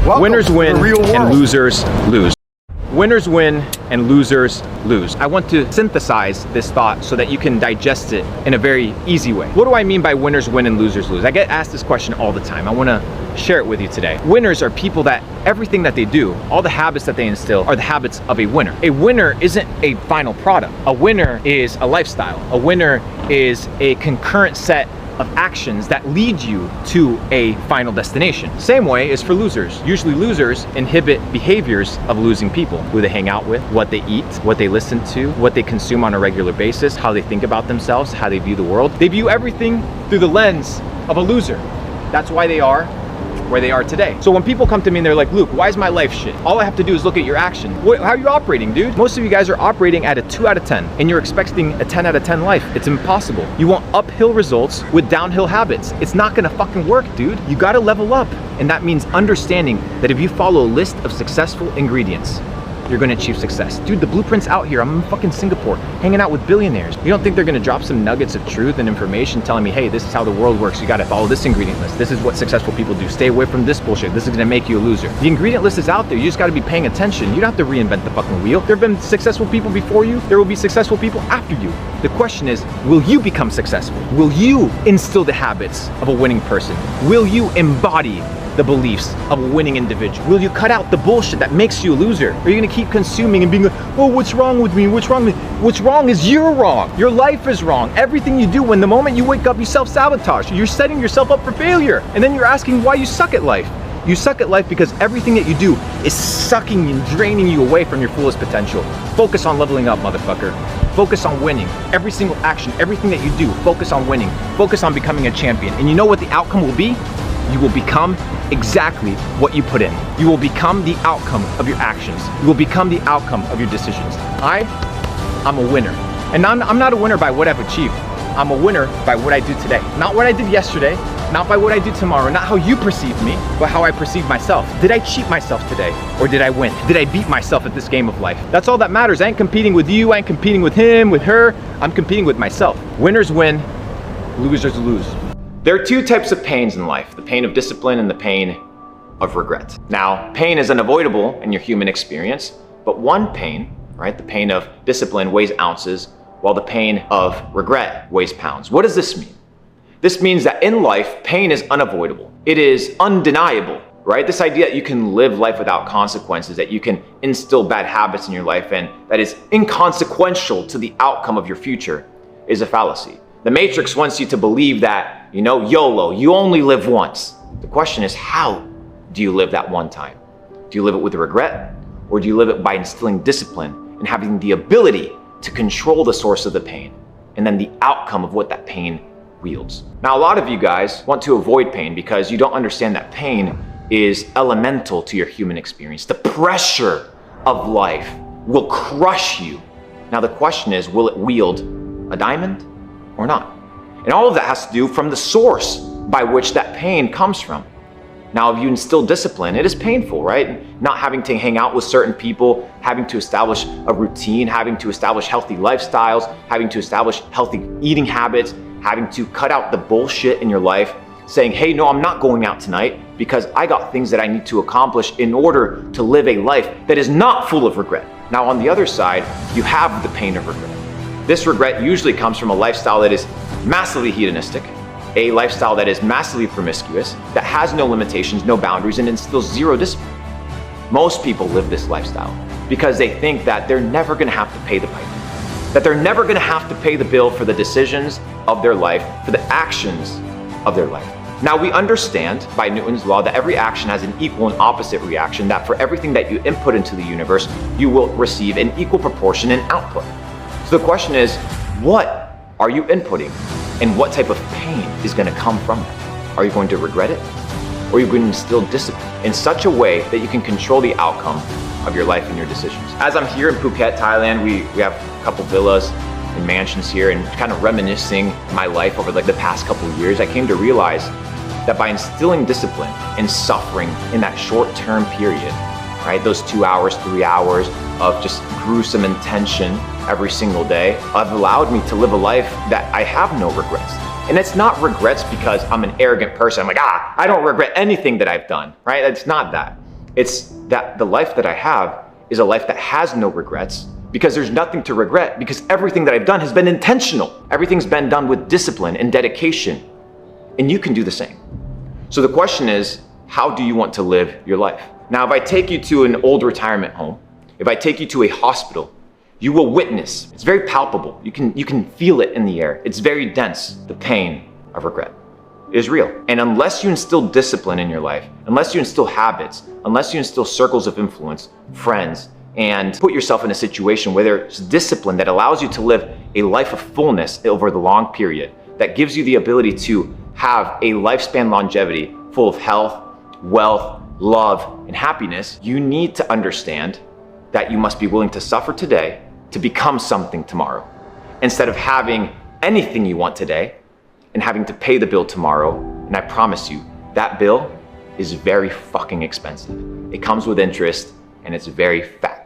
Winners win and losers lose. Winners win and losers lose. I want to synthesize this thought so that you can digest it in a very easy way. What do I mean by winners win and losers lose? I get asked this question all the time. I want to share it with you today. Winners are people that everything that they do, all the habits that they instill are the habits of a winner. A winner isn't a final product. A winner is a lifestyle. A winner is a concurrent set of actions that lead you to a final destination. Same way is for losers. Usually losers inhibit behaviors of losing people. Who they hang out with, what they eat, what they listen to, what they consume on a regular basis, how they think about themselves, how they view the world. They view everything through the lens of a loser. That's why they are where they are today. So when people come to me and they're like, Luke, why is my life shit? All I have to do is look at your action. How are you operating, dude? Most of you guys are operating at a 2 out of 10 and you're expecting a 10 out of 10 life. It's impossible. You want uphill results with downhill habits. It's not gonna fucking work, dude. You gotta level up. And that means understanding that if you follow a list of successful ingredients, you're gonna achieve success. Dude, the blueprint's out here. I'm in fucking Singapore, hanging out with billionaires. You don't think they're gonna drop some nuggets of truth and information telling me, hey, this is how the world works. You gotta follow this ingredient list. This is what successful people do. Stay away from this bullshit. This is gonna make you a loser. The ingredient list is out there. You just gotta be paying attention. You don't have to reinvent the fucking wheel. There have been successful people before you. There will be successful people after you. The question is, will you become successful? Will you instill the habits of a winning person? Will you embody the beliefs of a winning individual? Will you cut out the bullshit that makes you a loser? Or are you gonna keep consuming and being like, oh, what's wrong with me? What's wrong with me? What's wrong is you're wrong. Your life is wrong. Everything you do, when the moment you wake up, you self-sabotage. You're setting yourself up for failure. And then you're asking why you suck at life. You suck at life because everything that you do is sucking and draining you away from your fullest potential. Focus on leveling up, motherfucker. Focus on winning. Every single action, everything that you do, focus on winning. Focus on becoming a champion. And you know what the outcome will be? You will become exactly what you put in. You will become the outcome of your actions. You will become the outcome of your decisions. I'm a winner. And I'm not a winner by what I've achieved. I'm a winner by what I do today. Not what I did yesterday, not by what I do tomorrow, not how you perceive me, but how I perceive myself. Did I cheat myself today, or did I win? Did I beat myself at this game of life? That's all that matters. I ain't competing with you, I ain't competing with him, with her. I'm competing with myself. Winners win, losers lose. There are two types of pains in life, the pain of discipline and the pain of regret. Now, pain is unavoidable in your human experience, but one pain, right, the pain of discipline weighs ounces, while the pain of regret weighs pounds. What does this mean? This means that in life, pain is unavoidable. It is undeniable, right? This idea that you can live life without consequences, that you can instill bad habits in your life and that is inconsequential to the outcome of your future is a fallacy. The Matrix wants you to believe that, YOLO, you only live once. The question is, how do you live that one time? Do you live it with regret, or do you live it by instilling discipline and having the ability to control the source of the pain and then the outcome of what that pain wields? Now, a lot of you guys want to avoid pain because you don't understand that pain is elemental to your human experience. The pressure of life will crush you. Now, the question is, will it wield a diamond or not? And all of that has to do from the source by which that pain comes from. Now, if you instill discipline, it is painful, right? Not having to hang out with certain people, having to establish a routine, having to establish healthy lifestyles, having to establish healthy eating habits, having to cut out the bullshit in your life, saying, hey, no, I'm not going out tonight because I got things that I need to accomplish in order to live a life that is not full of regret. Now, on the other side, you have the pain of regret. This regret usually comes from a lifestyle that is massively hedonistic, a lifestyle that is massively promiscuous, that has no limitations, no boundaries, and instills zero discipline. Most people live this lifestyle because they think that they're never gonna have to pay the piper, that they're never gonna have to pay the bill for the decisions of their life, for the actions of their life. Now, we understand by Newton's law that every action has an equal and opposite reaction, that for everything that you input into the universe, you will receive an equal proportion in output. So the question is, what are you inputting? And what type of pain is going to come from it? Are you going to regret it? Or are you going to instill discipline in such a way that you can control the outcome of your life and your decisions? As I'm here in Phuket, Thailand, we have a couple villas and mansions here, and kind of reminiscing my life over the past couple of years, I came to realize that by instilling discipline and suffering in that short-term period, right, those 2 hours, 3 hours of just gruesome intention every single day, have allowed me to live a life that I have no regrets. And it's not regrets because I'm an arrogant person. I'm like, I don't regret anything that I've done, right? It's not that. It's that the life that I have is a life that has no regrets, because there's nothing to regret, because everything that I've done has been intentional. Everything's been done with discipline and dedication, and you can do the same. So the question is, how do you want to live your life? Now, if I take you to an old retirement home, if I take you to a hospital, you will witness, it's very palpable. You can feel it in the air. It's very dense, the pain of regret. It is real. And unless you instill discipline in your life, unless you instill habits, unless you instill circles of influence, friends, and put yourself in a situation where there's discipline that allows you to live a life of fullness over the long period, that gives you the ability to have a lifespan longevity full of health, wealth, love, and happiness, you need to understand that you must be willing to suffer today to become something tomorrow, instead of having anything you want today and having to pay the bill tomorrow. And I promise you, that bill is very fucking expensive. It comes with interest and it's very fat.